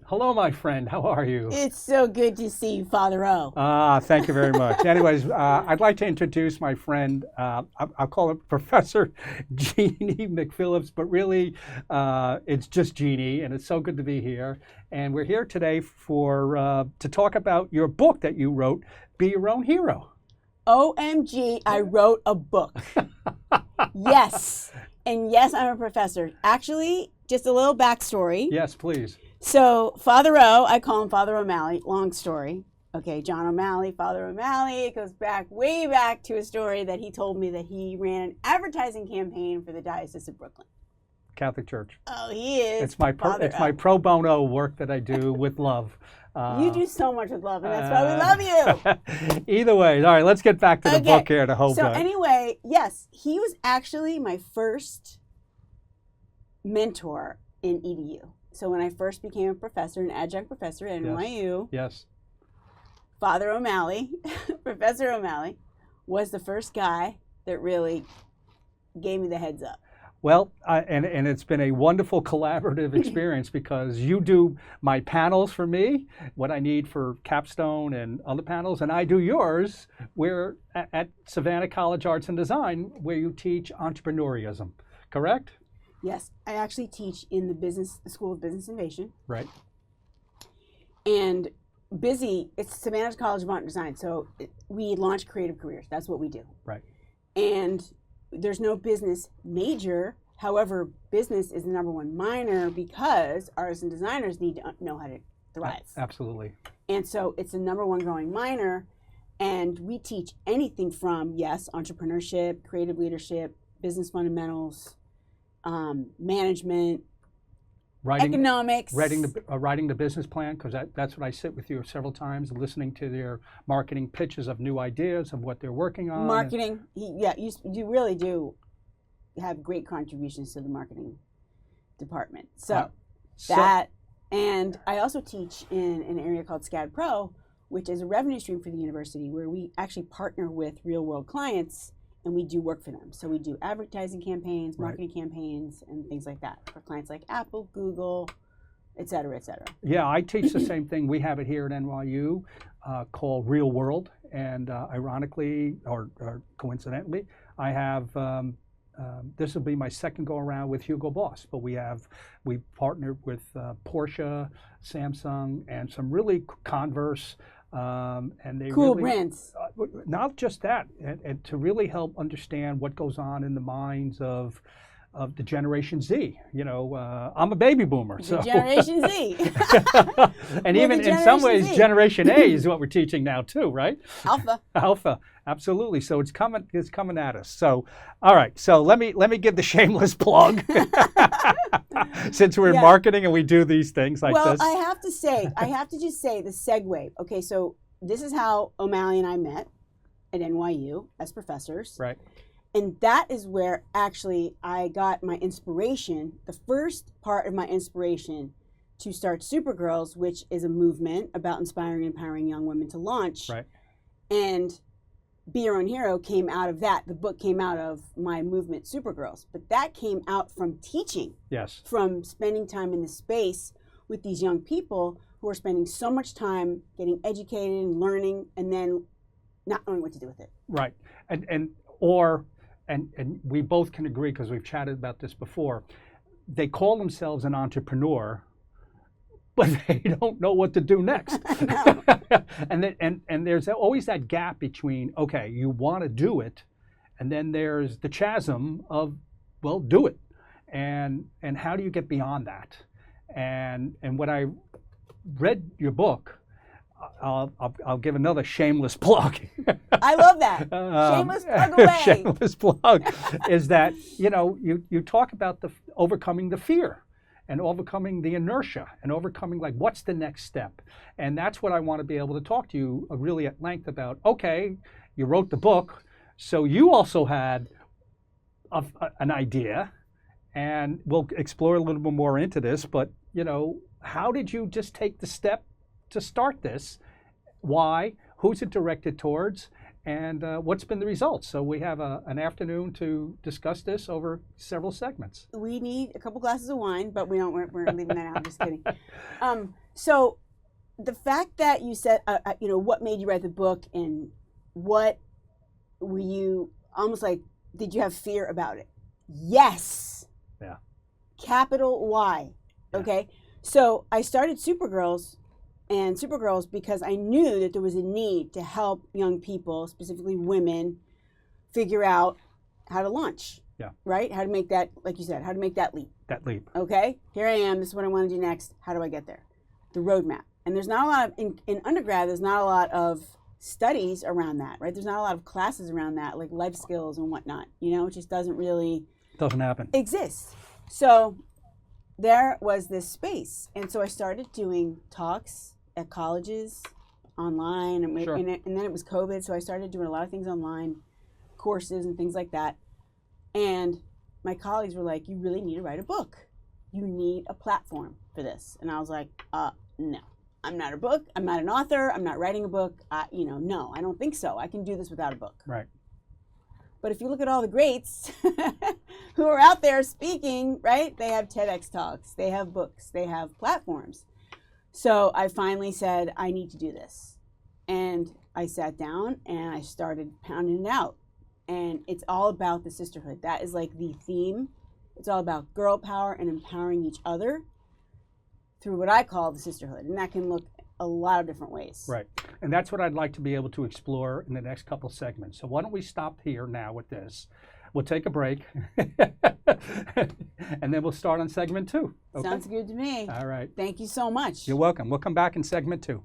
Hello, my friend. How are you? It's so good to see you, Father O. Thank you very much. Anyways, I'd like to introduce my friend. I'll call it Professor Jeanne McPhillips, but really it's just Jeannie, and it's so good to be here. And we're here today to talk about your book that you wrote, Be Your Own Hero. OMG, I wrote a book. Yes. And yes, I'm a professor. Actually, just a little backstory. Yes, please. So Father O, I call him Father OMalley, long story. Okay, John O'Malley, Father O'Malley. It goes back, way back to a story that he told me that he ran an advertising campaign for the Diocese of Brooklyn. Catholic Church. Oh, he is. It's my pro bono work that I do with love. You do so much with love, and that's why we love you. Either way, all right, let's get back to the book here to hope. So anyway, yes, he was actually my first mentor in EDU. So when I first became a professor, an adjunct professor at NYU, yes. Father O'Malley, Professor O'Malley, was the first guy that really gave me the heads up. Well, and it's been a wonderful collaborative experience because you do my panels for me, what I need for capstone and other panels, and I do yours where at Savannah College Arts and Design, where you teach entrepreneurism, correct? Yes, I actually teach in the School of Business Innovation. Right. And it's Savannah College of Art and Design, so we launch creative careers. That's what we do. Right. And there's no business major. However, business is the #1 minor because artists and designers need to know how to thrive. Absolutely. And so it's the #1 growing minor, and we teach anything from, yes, entrepreneurship, creative leadership, business fundamentals, management, economics. Writing the business plan, because that's what I sit with you several times, listening to their marketing pitches of new ideas of what they're working on. Marketing, you really do have great contributions to the marketing department. And I also teach in an area called SCAD Pro, which is a revenue stream for the university where we actually partner with real world clients and we do work for them. So we do advertising campaigns, marketing campaigns, and things like that for clients like Apple, Google, et cetera, et cetera. Yeah, I teach the same thing. We have it here at NYU called Real World. And ironically, or coincidentally, I have, this will be my second go around with Hugo Boss. But we partnered with Porsche, Samsung, and some really Converse. And they cool really, brands. Not just that, and to really help understand what goes on in the minds of the Generation Z. You know, I'm a baby boomer, so Generation Z. And even in some ways, Z. Generation A is what we're teaching now too, right? Alpha, absolutely. So it's coming at us. So, all right. So let me give the shameless plug. Since we're in marketing and we do these things like this. Well, I have to just say the segue. Okay, so this is how O'Malley and I met at NYU as professors. Right. And that is where actually I got my inspiration, the first part of my inspiration to start Supergirls, which is a movement about inspiring and empowering young women to launch. Right. And Be Your Own Hero came out of that. The book came out of my movement, Supergirls. But that came out from teaching. Yes. From spending time in the space with these young people who are spending so much time getting educated and learning and then not knowing what to do with it. Right. And we both can agree, because we've chatted about this before, they call themselves an entrepreneur, but they don't know what to do next. and there's always that gap between, okay, you want to do it, and then there's the chasm of, well, do it. And how do you get beyond that? And when I read your book, I'll give another shameless plug. I love that. Shameless plug away. Shameless plug is that, you talk about overcoming the fear and overcoming the inertia and overcoming, like, what's the next step? And that's what I want to be able to talk to you really at length about. Okay, you wrote the book, so you also had an idea, and we'll explore a little bit more into this, but, how did you just take the step to start this? Why? Who's it directed towards? And what's been the results? So we have an afternoon to discuss this over several segments. We need a couple glasses of wine, but we're leaving that out. I'm just kidding. So the fact that you said, what made you write the book, and what were you almost like, did you have fear about it? Yes. Yeah. Capital Y. Yeah. Okay. So I started Supergirls because I knew that there was a need to help young people, specifically women, figure out how to launch. Yeah. Right? How to make that, like you said, how to make that leap. That leap. Okay. Here I am. This is what I want to do next. How do I get there? The roadmap. And there's not a lot of, in undergrad, there's not a lot of studies around that, right? There's not a lot of classes around that, like life skills and whatnot. It just doesn't really happen. Exist. So there was this space. And so I started doing talks at colleges online. And, Sure. and then it was COVID. So I started doing a lot of things online, courses and things like that. And my colleagues were like, you really need to write a book. You need a platform for this. And I was like, no, I'm not a book. I'm not an author. I'm not writing a book. No, I don't think so. I can do this without a book. Right. But if you look at all the greats who are out there speaking, right? They have TEDx talks, they have books, they have platforms. So I finally said, I need to do this. And I sat down and I started pounding it out. And it's all about the sisterhood. That is like the theme. It's all about girl power and empowering each other through what I call the sisterhood. And that can look a lot of different ways. Right. And that's what I'd like to be able to explore in the next couple segments. So why don't we stop here now with this? We'll take a break. And then we'll start on segment 2. Okay? Sounds good to me. All right. Thank you so much. You're welcome. We'll come back in segment 2.